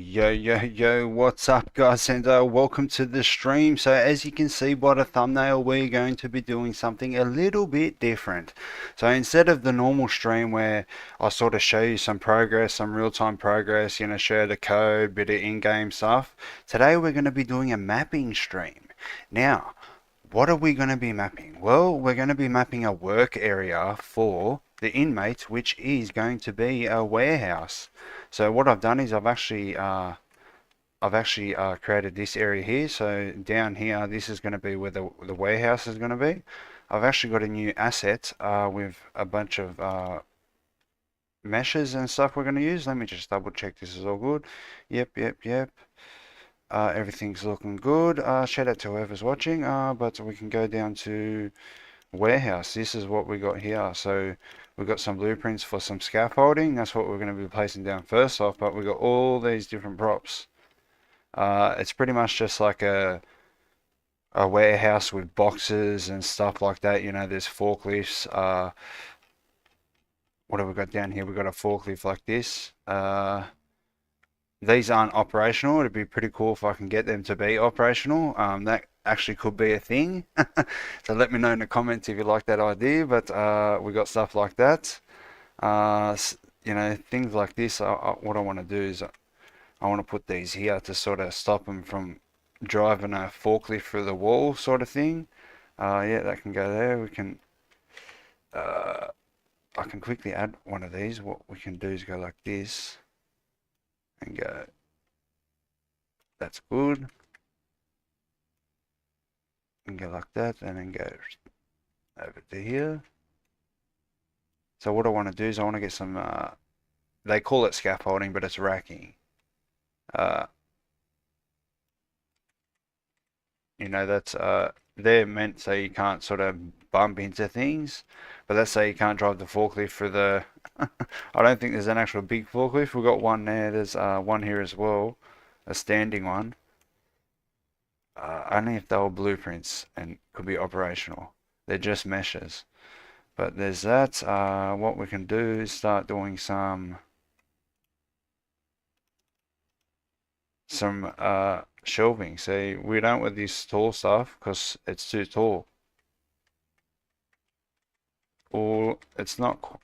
Yo, what's up, guys? And welcome to the stream. So, as you can see by the thumbnail, we're going to be doing something a little bit different. So, instead of the normal stream where I sort of show you some progress, some real-time progress, share the code, bit of in-game stuff, today we're going to be doing a mapping stream. Now, what are we going to be mapping? Well, we're going to be mapping a work area for the inmates, which is going to be a warehouse. So what I've done is I've actually created this area here. So down here, this is going to be where the warehouse is going to be. I've actually got a new asset with a bunch of meshes and stuff we're going to use. Let me just double check this is all good. Yep. Everything's looking good. Shout out to whoever's watching. But we can go down to warehouse. This is what we got here. So we've got some blueprints for some scaffolding. That's what we're going to be placing down first off. But we've got all these different props. It's pretty much just like a warehouse with boxes and stuff like that. There's forklifts. What have we got down here? We've got a forklift like this. These aren't operational. It'd be pretty cool if I can get them to be operational. That actually could be a thing. So let me know in the comments if you like that idea. But we got stuff like that. Things like this. What I want to do is I want to put these here to sort of stop them from driving a forklift through the wall, sort of thing. Yeah, that can go there. I can quickly add one of these. What we can do is go like this and go. That's good. And go like that, and then go over to here. So what I want to do is I want to get some. They call it scaffolding, but it's racking. Uh, that's they're meant so you can't sort of bump into things, but let's say you can't drive the forklift for the. I don't think there's an actual big forklift. We've got one there. There's one here as well, a standing one. Only if they were blueprints and could be operational. They're just meshes. But there's that. What we can do is start doing some shelving. See, we don't want this tall stuff because it's too tall. Or it's not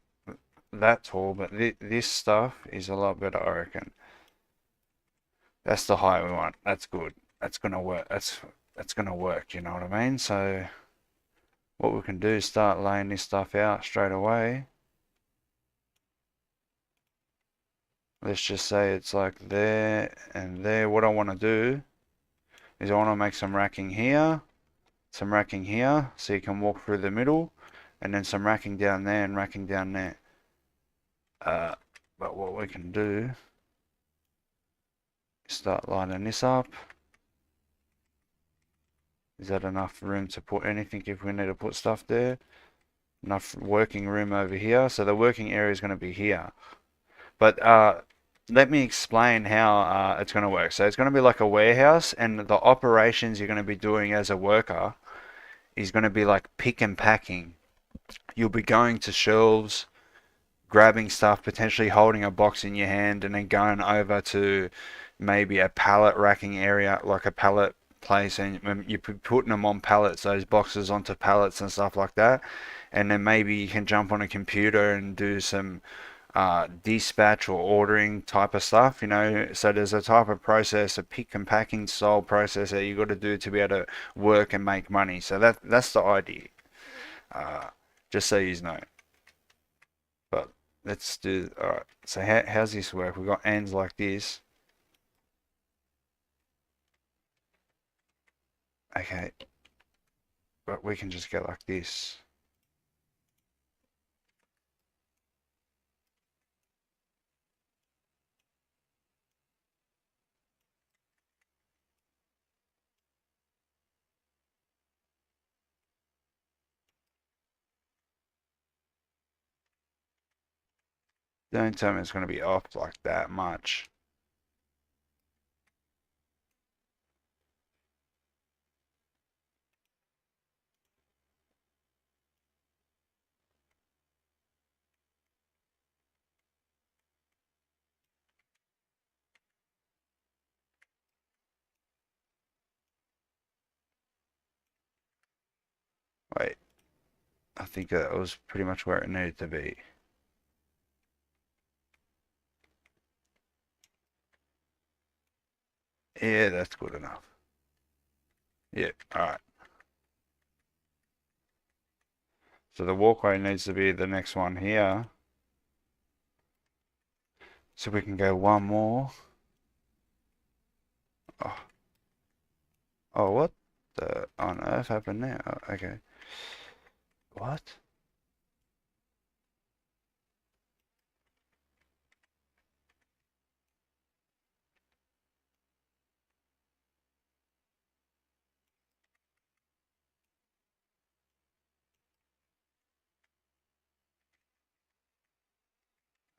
that tall, but this stuff is a lot better, I reckon. That's the height we want. That's good. That's gonna work. That's gonna work. You know what I mean? So what we can do is start laying this stuff out straight away. Let's just say it's like there and there. What I want to do is I want to make some racking here, so you can walk through the middle, and then some racking down there and racking down there. Uh, but what we can do is start lining this up. Is that enough room to put anything if we need to put stuff there? Enough working room over here. So the working area is going to be here. But let me explain how it's going to work. So it's going to be like a warehouse, and the operations you're going to be doing as a worker is going to be like pick and packing. You'll be going to shelves, grabbing stuff, potentially holding a box in your hand, and then going over to maybe a pallet racking area, like a pallet place, and you're putting them on pallets, those boxes onto pallets and stuff like that. And then maybe you can jump on a computer and do some dispatch or ordering type of stuff, So there's a type of process, a pick and packing style process that you got to do to be able to work and make money. So that's the idea. Uh, just so you know. But let's do. All right. So how's this work? We've got ends like this. Okay, but we can just go like this. Don't tell me it's going to be off like that much. Wait, I think that was pretty much where it needed to be. Yeah, that's good enough. Yeah, alright. So the walkway needs to be the next one here. So we can go one more. Oh, oh what the on earth happened there? Oh, okay. What?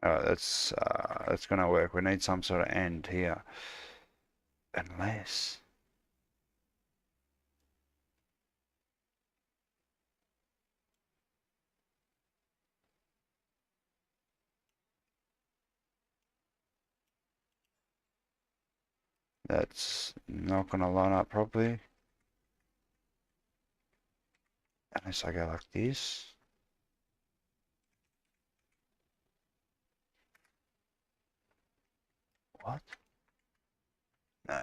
That's gonna work. We need some sort of end here. Unless that's not gonna line up properly. Unless I go like this. What? No.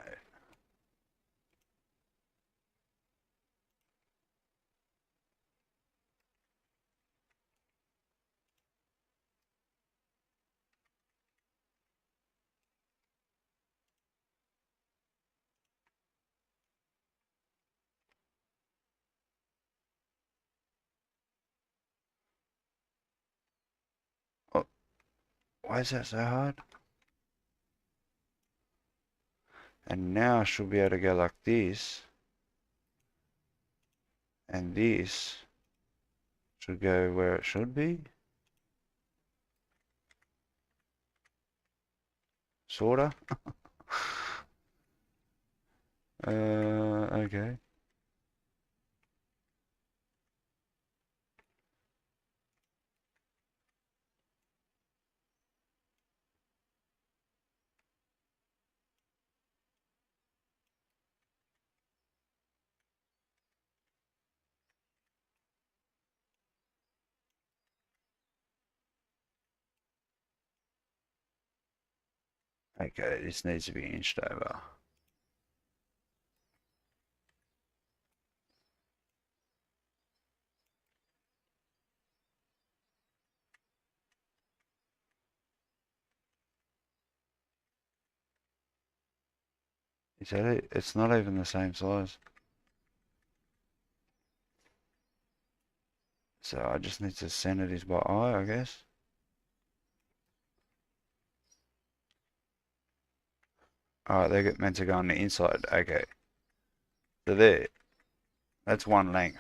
Oh, why is that so hard? And now I should be able to go like this. And this should go where it should be. Sorta. Okay. Okay, this needs to be inched over. Is that it? It's not even the same size. So I just need to center this by eye, I guess. Alright, they're meant to go on the inside. Okay. So there. That's one length.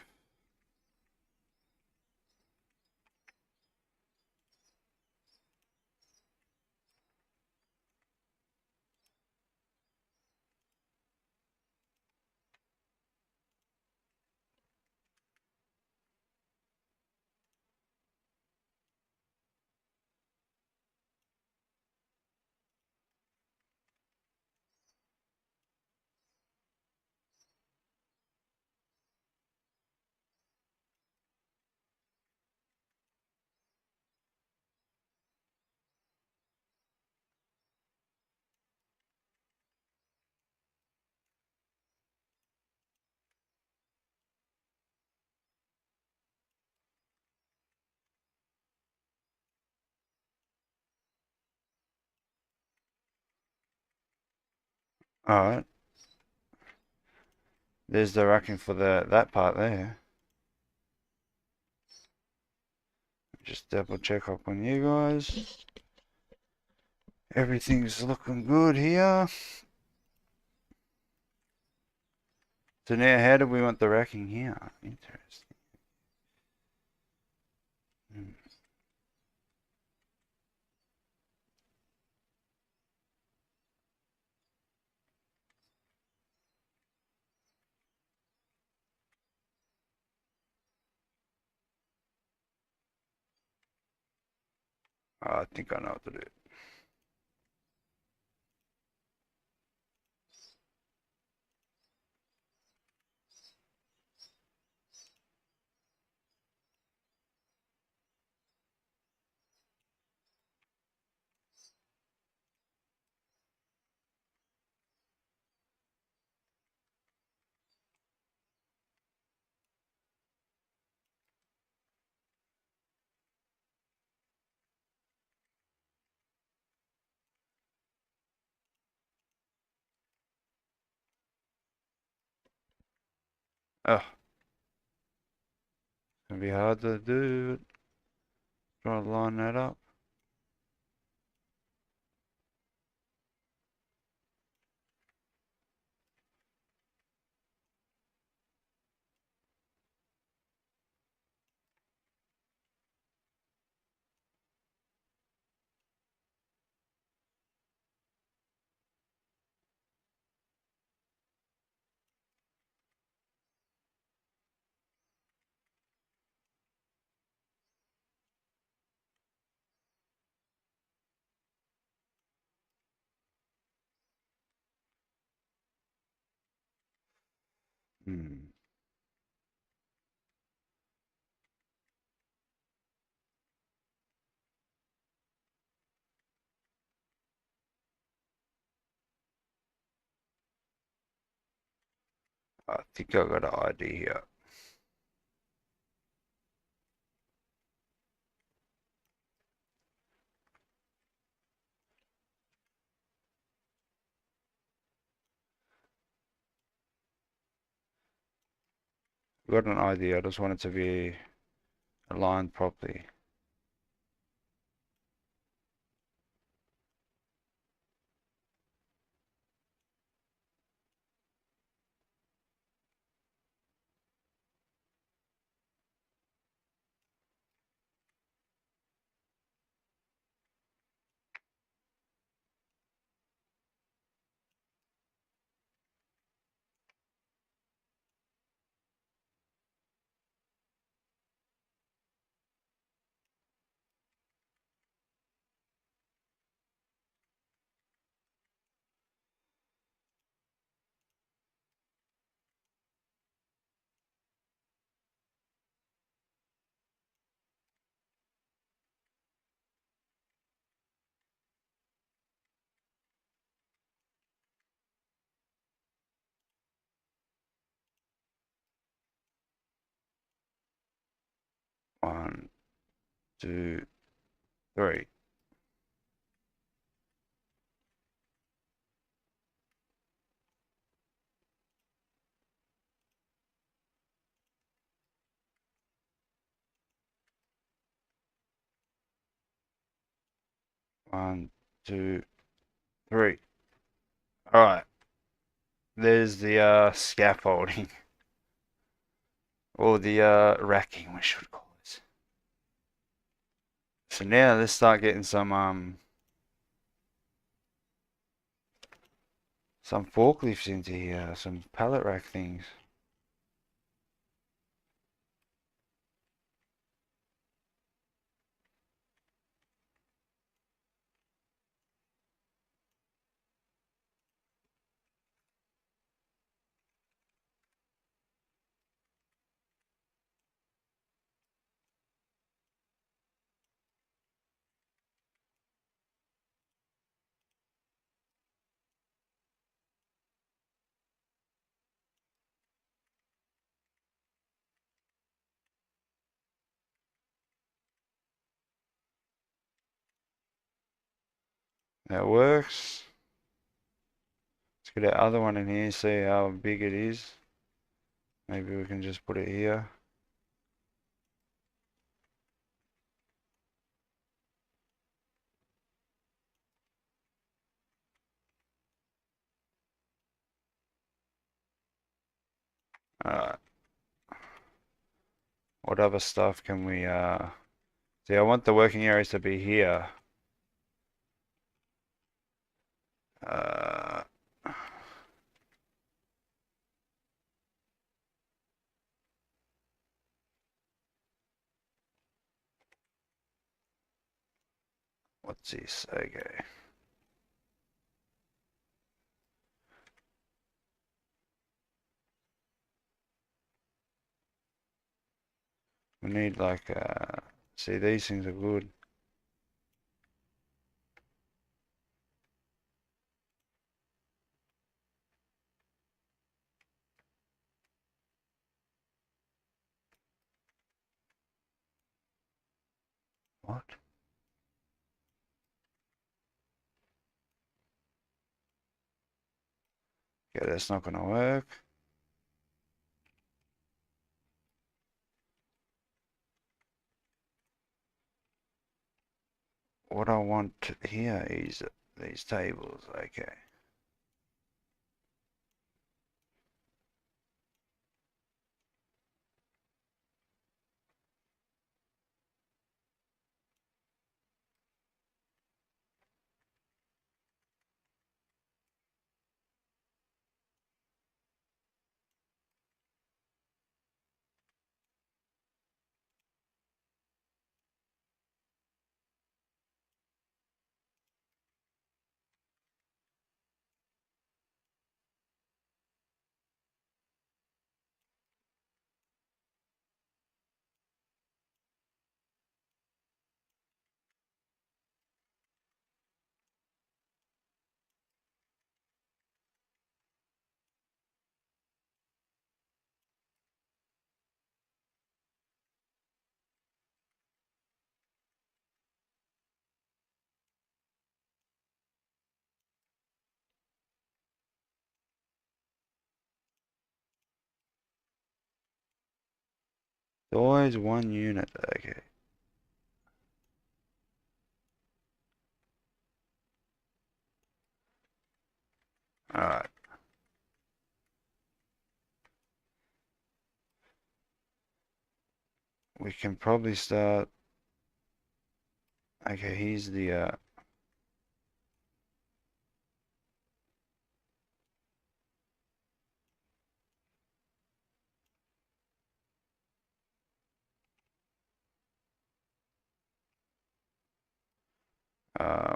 Alright. There's the racking for that part there. Just double check up on you guys. Everything's looking good here. So now how do we want the racking here? Interesting. I think I know what to do. Oh, it's gonna be hard to do. Try to line that up. Hmm. I think I got an idea here. Got an idea. I just want it to be aligned properly. One, two, three. One, two, three. All right. There's the scaffolding or the racking, we should call it. So now let's start getting some forklifts into here, some pallet rack things. That works. Let's get that other one in here, see how big it is. Maybe we can just put it here. Alright. What other stuff can we see? I want the working areas to be here. Uh, what's this? Okay. We need like see, these things are good. What? Yeah, that's not gonna work. what I want here is these tables. Okay. Always one unit. Okay. Alright. We can probably start. Okay, here's the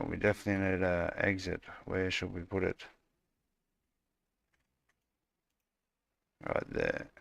we definitely need a exit. Where should we put it? Right there.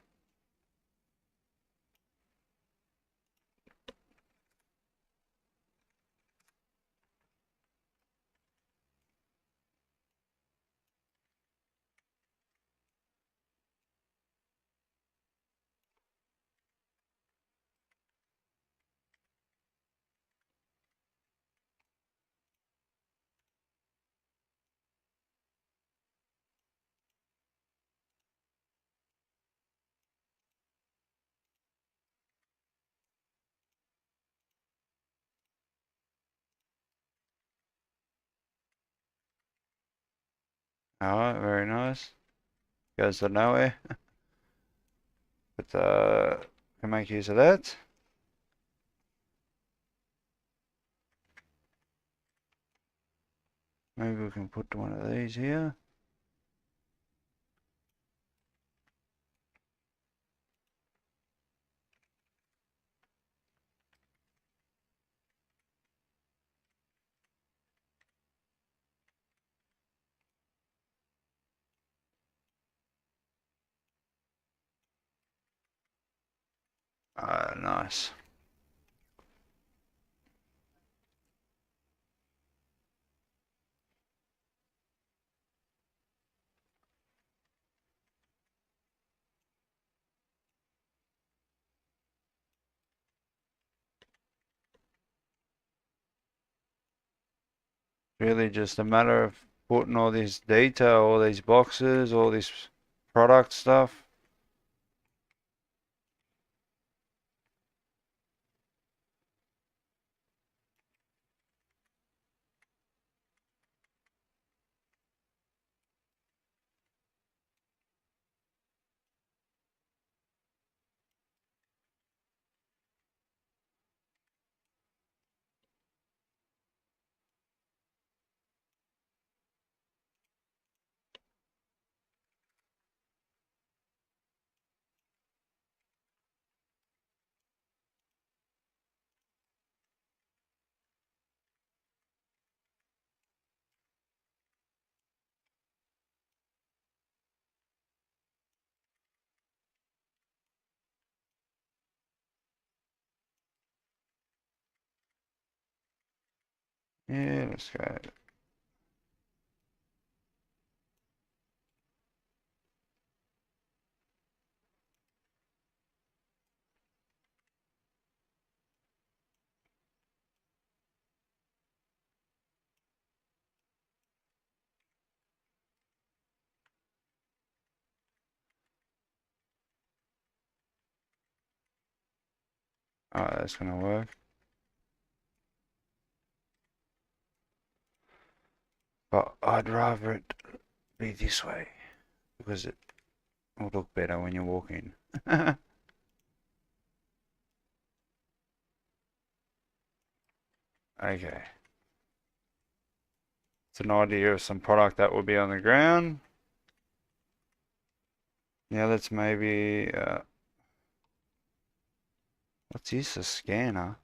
Alright, very nice. Goes to nowhere. But can make use of that. Maybe we can put one of these here. Nice. Really just a matter of putting all this data, all these boxes, all this product stuff. Yeah, let's go. Alright, that's gonna work. But I'd rather it be this way because it will look better when you're walking. Okay. It's an idea of some product that will be on the ground. Now let's maybe, what's this, a scanner?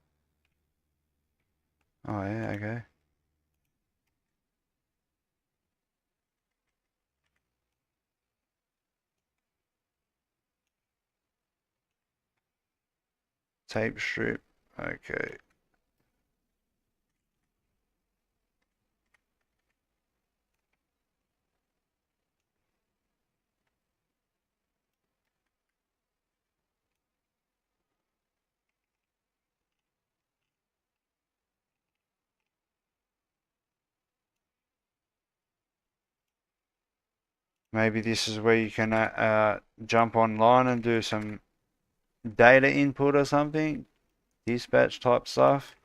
Oh yeah, okay. Tape strip, okay. Maybe this is where you can jump online and do some data input or something, dispatch type stuff.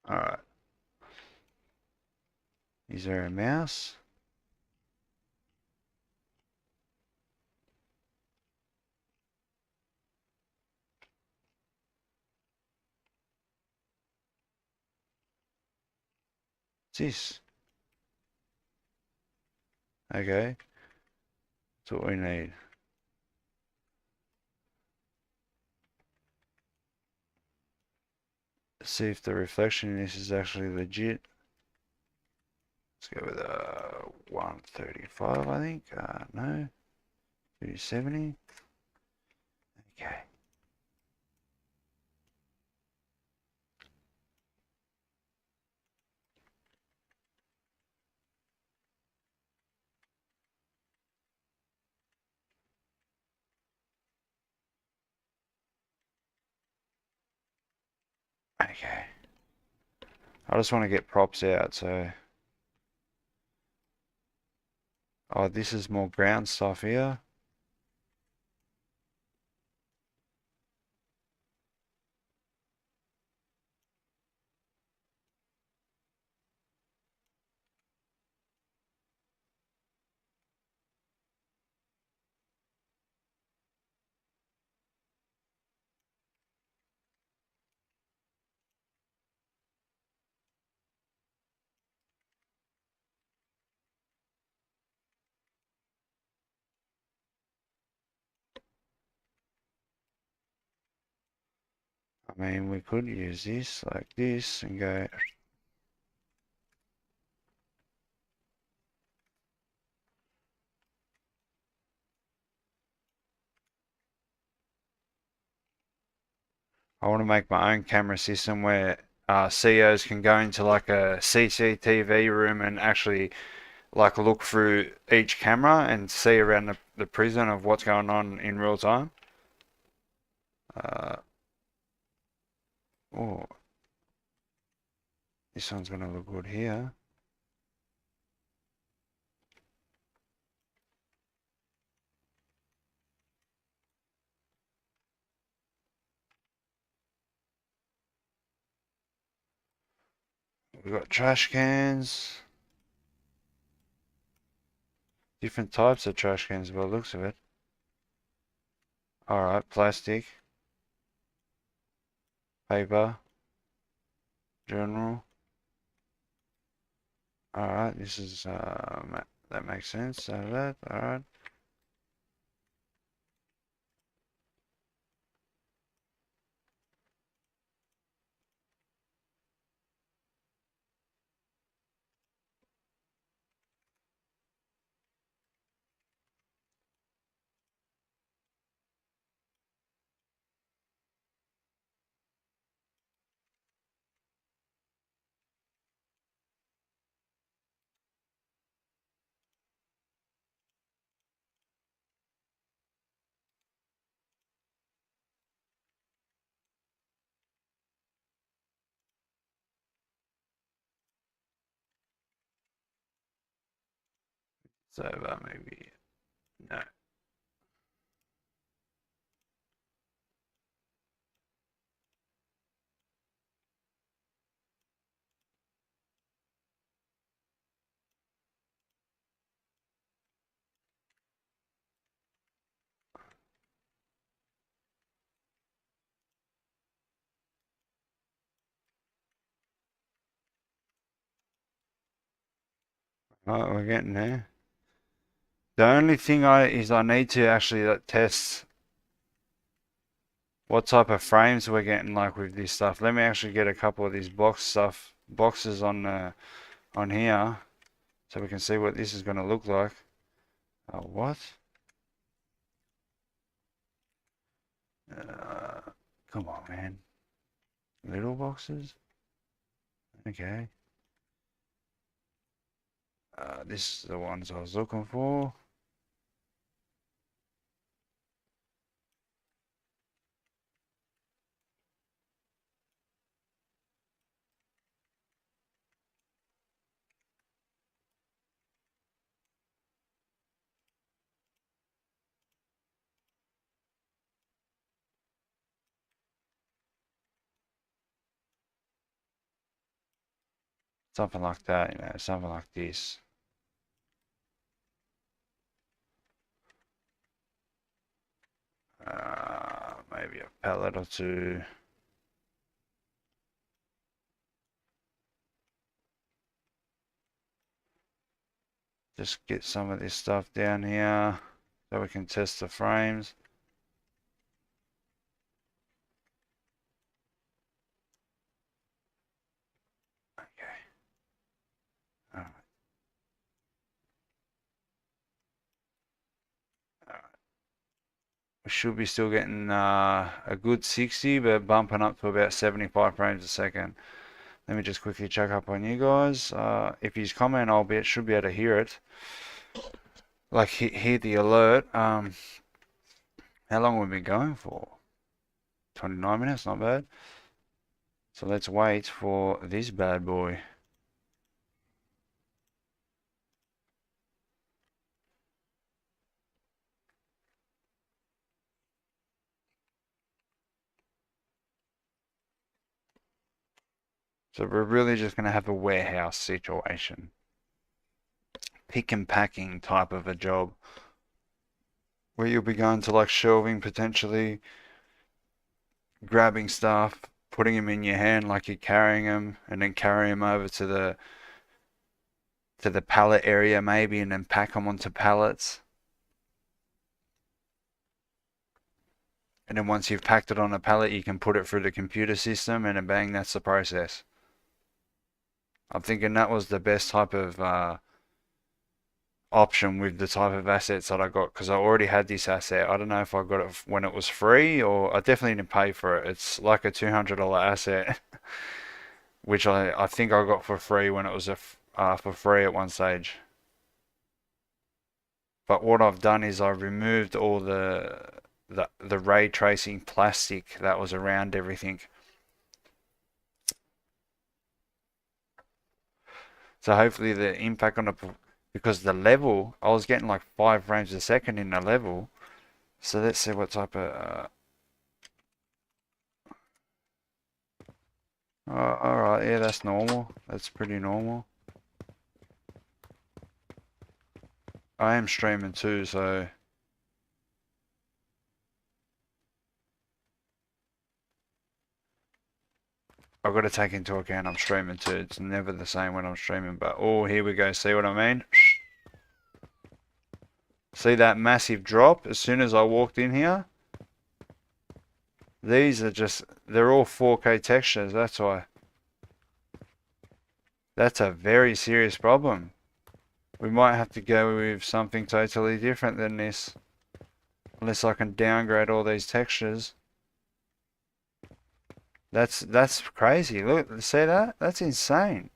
Alright. Is there a mouse? What's this? Okay. That's what we need. Let's see if the reflection in this is actually legit. Let's go with 135, I think. No. 270. Okay. Okay. I just want to get props out, so. Oh, this is more ground stuff here. I mean, we could use this like this and go. I want to make my own camera system where CEOs can go into like a CCTV room and actually like look through each camera and see around the prison of what's going on in real time. Uh, oh, this one's gonna look good here. We've got trash cans, different types of trash cans by the looks of it. All right, plastic, paper, general. All right, this is that makes sense. So that all right. So maybe no. Right, we're getting there. The only thing I need to actually test what type of frames we're getting like with this stuff. Let me actually get a couple of these boxes on here so we can see what this is going to look like. What? Come on, man. Little boxes? Okay. This is the ones I was looking for. Something like that, something like this. Maybe a pallet or two. Just get some of this stuff down here so we can test the frames. Okay. All right. All right. We should be still getting a good 60, but bumping up to about 75 frames a second. Let me just quickly check up on you guys. If you comment, should be able to hear it. Like hear the alert. How long have we been going for? 29 minutes, not bad. So let's wait for this bad boy. So we're really just going to have a warehouse situation. Pick and packing type of a job. Where you'll be going to like shelving potentially, grabbing stuff, putting them in your hand like you're carrying them, and then carry them over to the pallet area maybe, and then pack them onto pallets. And then once you've packed it on a pallet, you can put it through the computer system, and then bang, that's the process. I'm thinking that was the best type of option with the type of assets that I got, because I already had this asset. I don't know if I got it when it was free, or I definitely didn't pay for it. It's like a $200 asset, which I think I got for free when it was for free at one stage. But what I've done is I've removed all the ray tracing plastic that was around everything. So hopefully the impact on because the level, I was getting like 5 frames a second in the level. So let's see what type of alright, yeah, that's normal. That's pretty normal. I am streaming too, so I've got to take into account I'm streaming too. It's never the same when I'm streaming, but oh, here we go. See what I mean? See that massive drop as soon as I walked in here? These are they're all 4K textures, that's why. That's a very serious problem. We might have to go with something totally different than this. Unless I can downgrade all these textures. That's crazy. Look, see that? That's insane.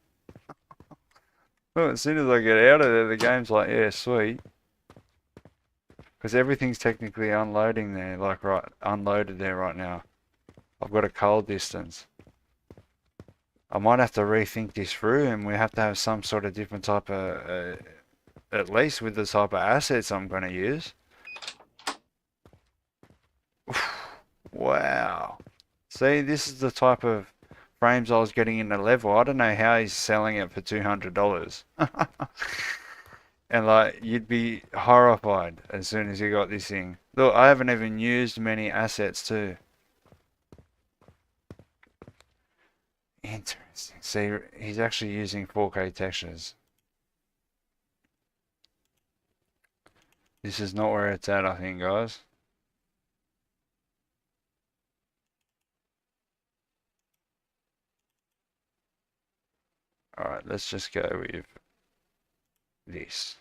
Look, as soon as I get out of there, the game's like, yeah, sweet. Because everything's technically unloading there, like unloaded there right now. I've got a cold distance. I might have to rethink this through, and we have to have some sort of different type of at least with the type of assets I'm going to use. Wow. See, this is the type of frames I was getting in the level. I don't know how he's selling it for $200. And like, you'd be horrified as soon as you got this thing. Look, I haven't even used many assets too. Interesting. See, he's actually using 4K textures. This is not where it's at, I think, guys. Alright, let's just go with this.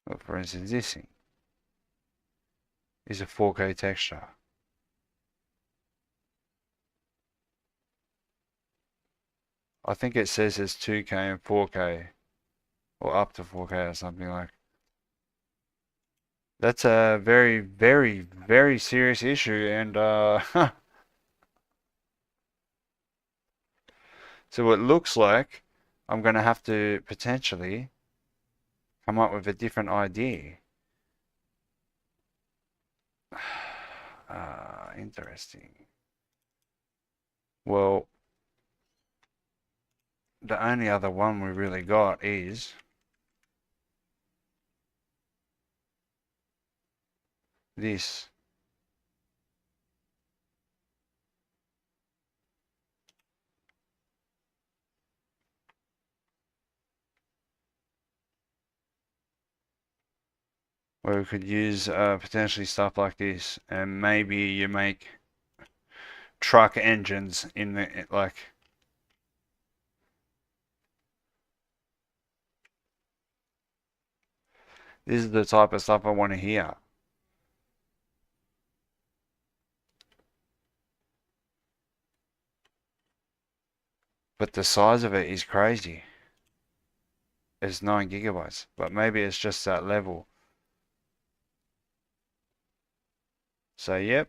Well, for instance, this thing is a 4K texture. I think it says it's 2K and 4K, or up to 4K or something like. That's a very, very, very serious issue, and so it looks like I'm going to have to potentially come up with a different idea. Interesting. Well, the only other one we really got is this. Where we could use potentially stuff like this, and maybe you make truck engines in the like. This is the type of stuff I want to hear. But the size of it is crazy. It's 9 gigabytes, but maybe it's just that level. So yep.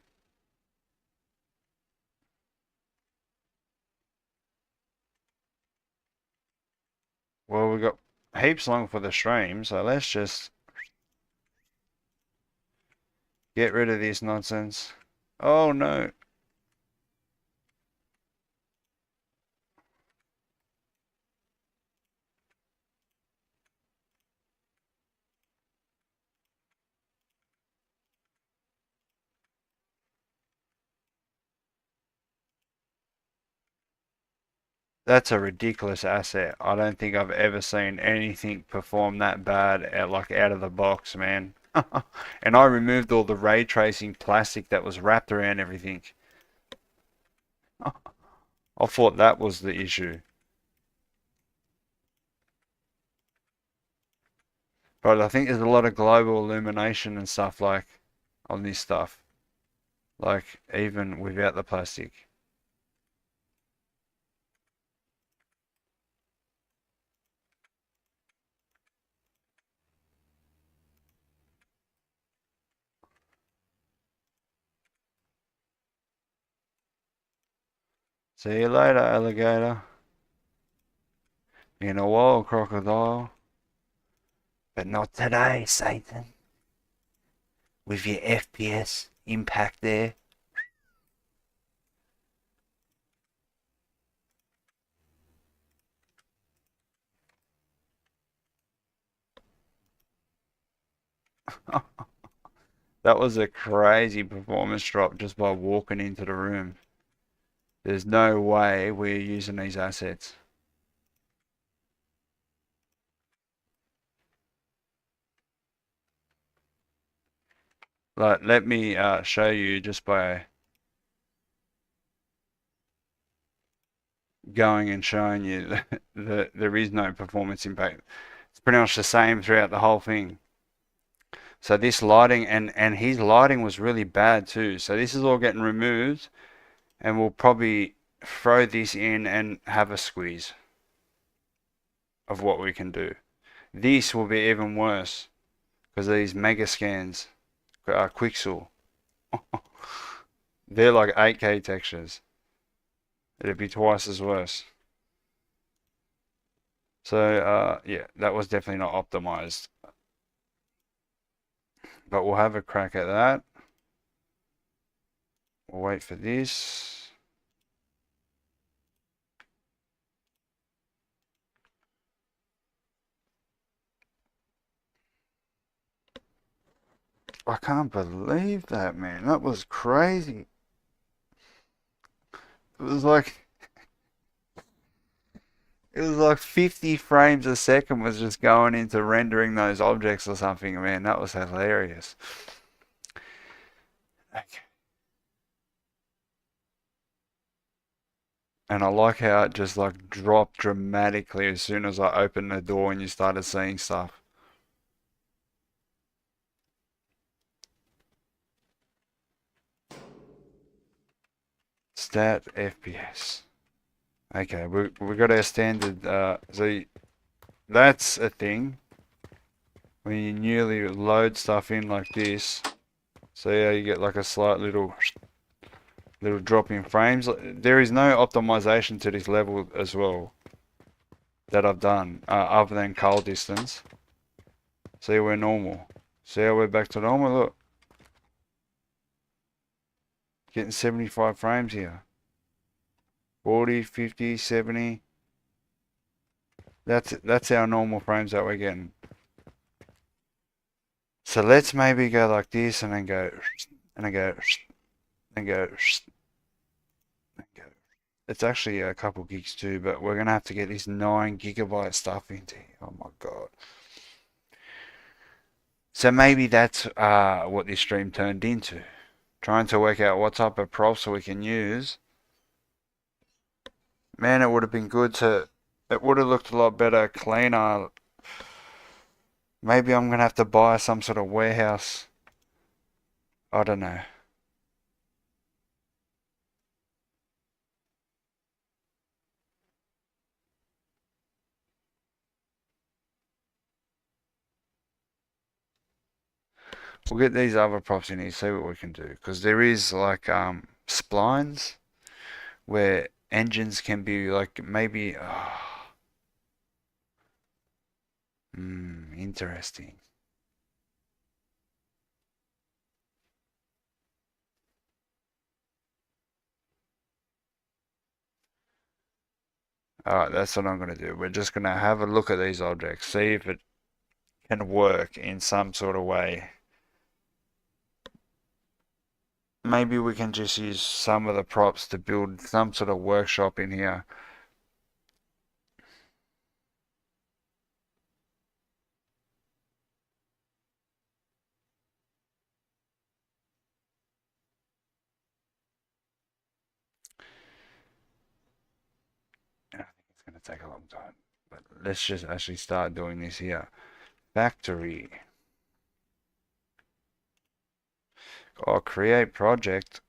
Well, we got heaps long for the stream, so let's just get rid of this nonsense. Oh no. That's a ridiculous asset. I don't think I've ever seen anything perform that bad like out of the box, man. And I removed all the ray tracing plastic that was wrapped around everything. I thought that was the issue. But I think there's a lot of global illumination and stuff like on this stuff. Like even without the plastic. See you later, alligator. In a while, crocodile. But not today, Satan. With your FPS impact there. That was a crazy performance drop just by walking into the room. There's no way we're using these assets. Like, let me show you just by going and showing you that there is no performance impact. It's pretty much the same throughout the whole thing. So this lighting and his lighting was really bad too. So this is all getting removed, and we'll probably throw this in and have a squeeze of what we can do. This will be even worse because of these mega scans, Quixel. They're like 8K textures. It'd be twice as worse. So yeah, that was definitely not optimized. But we'll have a crack at that. We'll wait for this. I can't believe that, man. That was crazy. It was like 50 frames a second was just going into rendering those objects or something, man. That was hilarious. Okay. And I like how it just like dropped dramatically as soon as I opened the door and you started seeing stuff. Stat FPS. Okay, we got our standard. So that's a thing when you newly load stuff in like this. So yeah, you get like a slight little drop in frames. There is no optimization to this level as well that I've done other than cull distance. See, we're normal. See how we're back to normal? Look, getting 75 frames here. 40, 50, 70. That's our normal frames that we're getting. So let's maybe go like this and then go and then go and go and go. It's actually a couple gigs too, but we're gonna have to get this 9 GB stuff into here. Oh my god. So maybe that's what this stream turned into. Trying to work out what type of props we can use. Man, it would have been good to. It would have looked a lot better, cleaner. Maybe I'm gonna have to buy some sort of warehouse. I don't know. We'll get these other props in here, see what we can do. Because there is like splines where engines can be like maybe. Interesting. Alright, that's what I'm going to do. We're just going to have a look at these objects, see if it can work in some sort of way. Maybe we can just use some of the props to build some sort of workshop in here. I think it's going to take a long time, but let's just actually start doing this here. Factory. Oh, create project.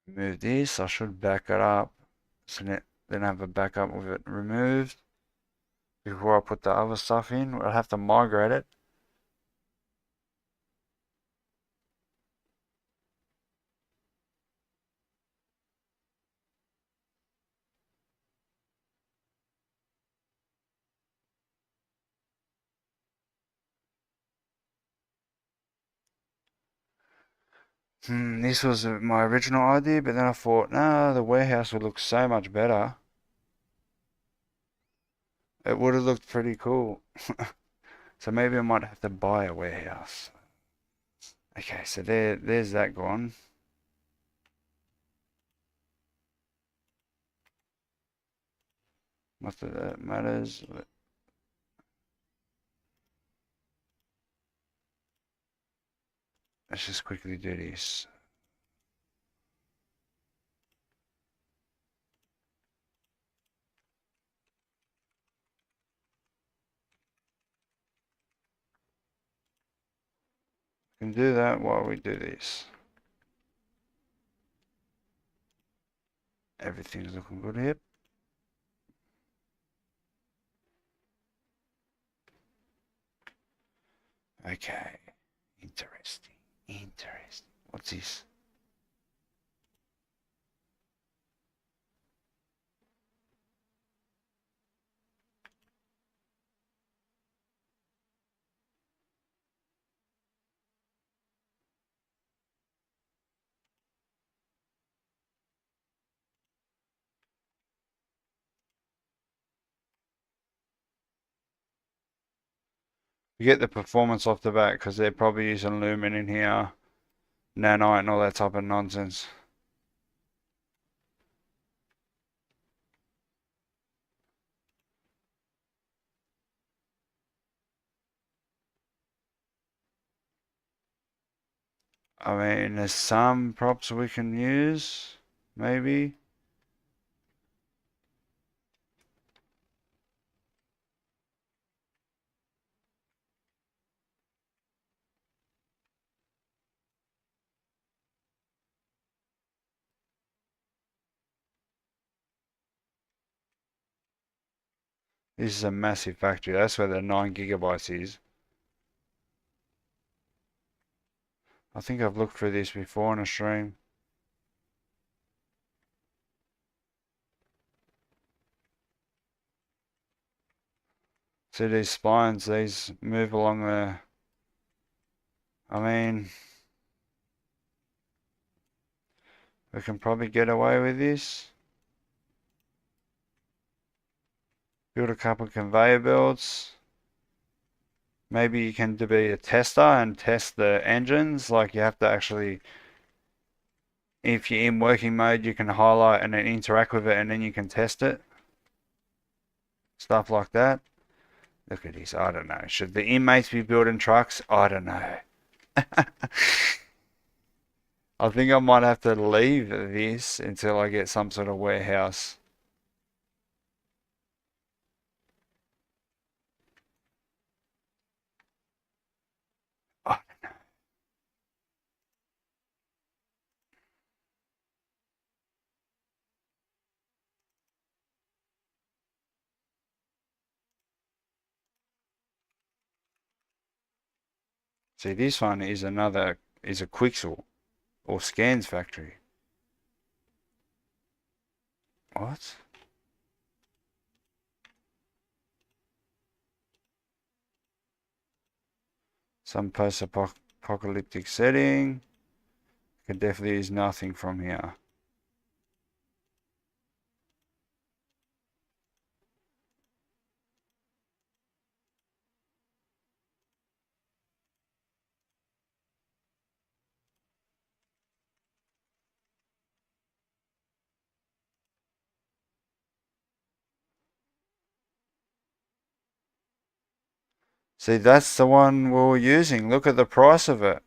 Move this. I should back it up. So then have a backup with it removed. Before I put the other stuff in, I'll have to migrate it. This was my original idea, but then I thought, nah, the warehouse would look so much better. It would have looked pretty cool. So maybe I might have to buy a warehouse. Okay, so there's that gone. Not that that matters. Let's just quickly do this. We can do that while we do this. Everything's looking good here. Okay. Interesting. Interesting. What's this? You get the performance off the bat because they're probably using lumen in here, nanite and all that type of nonsense. I mean, there's some props we can use, maybe. This is a massive factory. That's where the 9 gigabytes is. I think I've looked through this before on a stream. See these spines, these move along the... I mean, we can probably get away with this. Build a couple conveyor belts. Maybe you can be a tester and test the engines. Like you have to actually, if you're in working mode, you can highlight and then interact with it and then you can test it. Stuff like that. Look at this. I don't know. Should the inmates be building trucks? I don't know. I think I might have to leave this until I get some sort of warehouse. Oh, see, this one is a Quixel or scans factory. What? Some post-apocalyptic setting. Could definitely use nothing from here. See, that's the one we were using. Look at the price of it.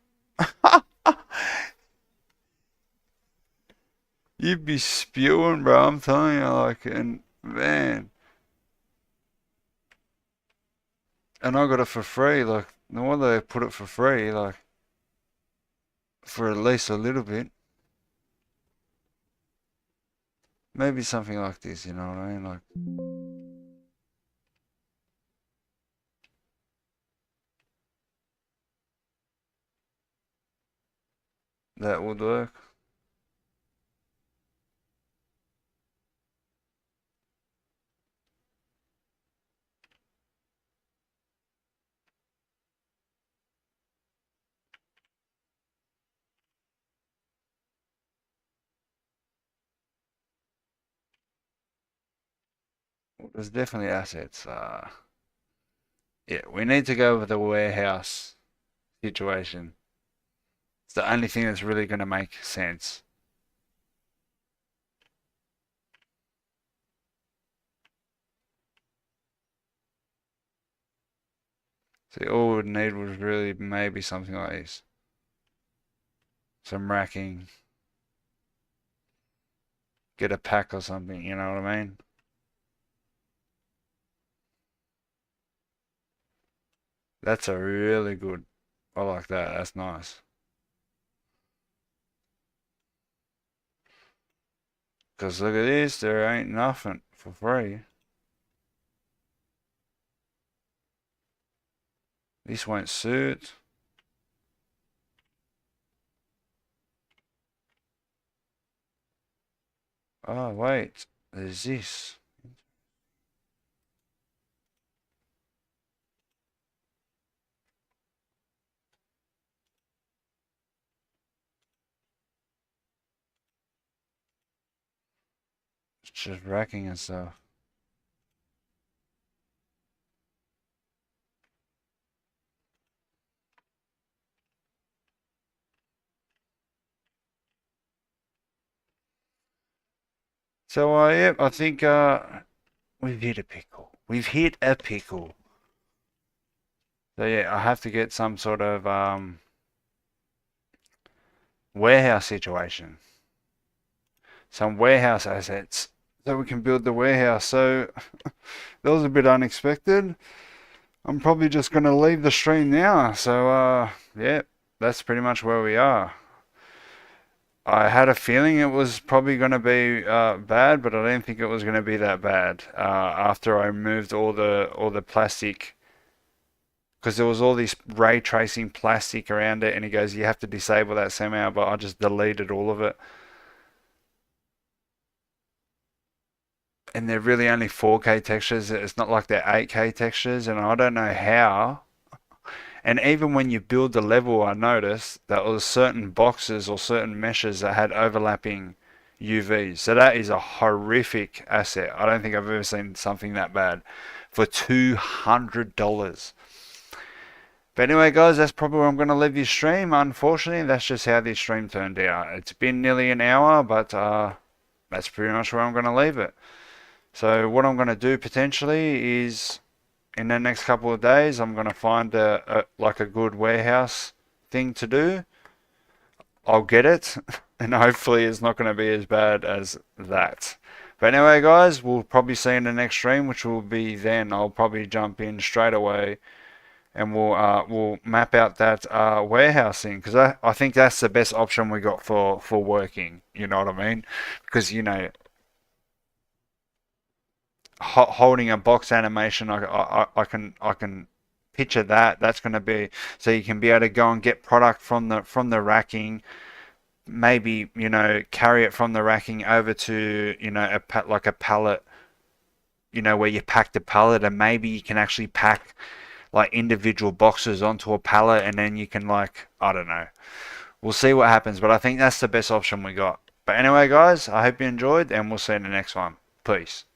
You'd be spewing, bro. I'm telling you, like, and man. And I got it for free. Like, no wonder they put it for free. Like, for at least a little bit. Maybe something like this, you know what I mean? Like, that would work. There's definitely assets. Yeah, we need to go with the warehouse situation. It's the only thing that's really going to make sense. See, all we would need was really maybe something like this. Some racking. Get a pack or something, you know what I mean? That's a really good. I like that. That's nice. Because look at this, there ain't nothing for free. This won't suit. Oh, wait. There's this. It's just racking and stuff. So, yeah, I think we've hit a pickle. We've hit a pickle. So, yeah, I have to get some sort of warehouse situation. Some warehouse assets so we can build the warehouse. So, that was a bit unexpected. I'm probably just going to leave the stream now. So, yeah, that's pretty much where we are. I had a feeling it was probably going to be bad, but I didn't think it was going to be that bad. After I removed all the plastic, because there was all this ray tracing plastic around it, and he goes, "You have to disable that somehow," but I just deleted all of it. And they're really only 4K textures. It's not like they're 8K textures, and I don't know how. And even when you build the level, I noticed that there was certain boxes or certain meshes that had overlapping UVs. So that is a horrific asset. I don't think I've ever seen something that bad for $200. But anyway, guys, that's probably where I'm going to leave this stream. Unfortunately, that's just how this stream turned out. It's been nearly an hour, but that's pretty much where I'm going to leave it. So what I'm going to do potentially is in the next couple of days, I'm going to find like a good warehouse thing to do. I'll get it, and hopefully it's not going to be as bad as that. But anyway, guys, we'll probably see you in the next stream, which will be then. I'll probably jump in straight away, and we'll map out that warehouse thing, because I think that's the best option we got for working. You know what I mean? Because holding a box animation, I can picture that. That's going to be so you can be able to go and get product from the racking. Maybe carry it from the racking over to like a pallet. Where you pack the pallet, and maybe you can actually pack like individual boxes onto a pallet, and then you can I don't know. We'll see what happens, but I think that's the best option we got. But anyway, guys, I hope you enjoyed, and we'll see you in the next one. Peace.